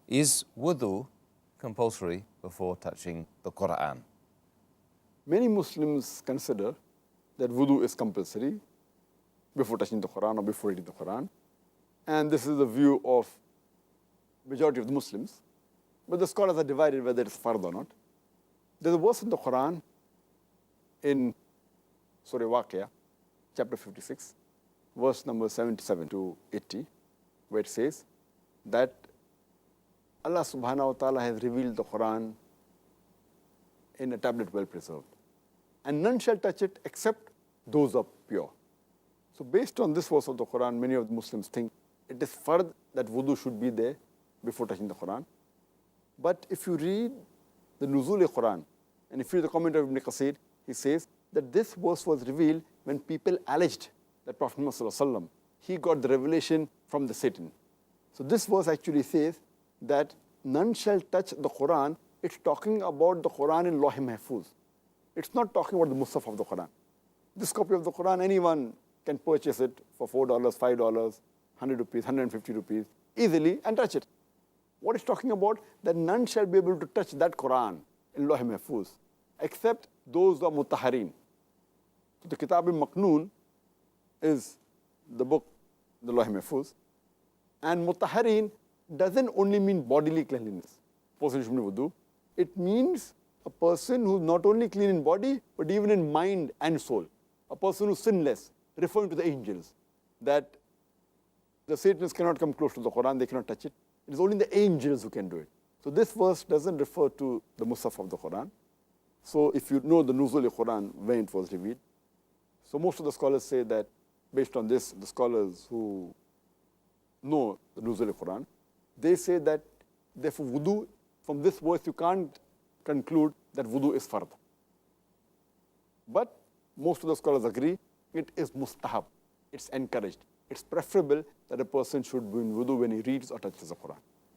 Is wudu compulsory before touching the Quran? Many Muslims consider that wudu is compulsory before touching the Quran or before reading the Quran. And this is the view of majority of the Muslims. But the scholars are divided whether it's fard or not. There's a verse in the Quran in Surah Waqia, chapter 56, verse number 77 to 80, where it says that Allah subhanahu wa ta'ala has revealed the Quran in a tablet well preserved. And none shall touch it except those are pure. So based on this verse of the Quran, many of the Muslims think it is fard that wudu should be there before touching the Quran. But if you read the Nuzul Quran, and if you read the comment of Ibn Qasir, he says that this verse was revealed when people alleged that Prophet Muhammad he got the revelation from the Satan. So this verse actually says that none shall touch the Quran. It's talking about the Quran in Lawh Mahfuz. It's not talking about the Musaf of the Quran. This copy of the Quran, anyone can purchase it for $4, $5, 100 rupees, 150 rupees, easily and touch it. What it's talking about, that none shall be able to touch that Quran in Lawh Mahfuz, except those who are mutaharin. So the Kitab al-Maknoon is the book, the Lawh Mahfuz. And mutaharin doesn't only mean bodily cleanliness, person should be wudu. It means a person who's not only clean in body, but even in mind and soul. A person who's sinless, referring to the angels, that the Satanists cannot come close to the Quran, they cannot touch it. It is only the angels who can do it. So this verse doesn't refer to the Musaf of the Quran. So if you know the Nuzul Quran, when it was revealed. So most of the scholars say that based on this, the scholars who know the Nuzul Quran, they say that therefore wudu, from this verse you can't conclude that wudu is fard. But most of the scholars agree it is mustahab, it's encouraged. It's preferable that a person should be in wudu when he reads or touches the Quran.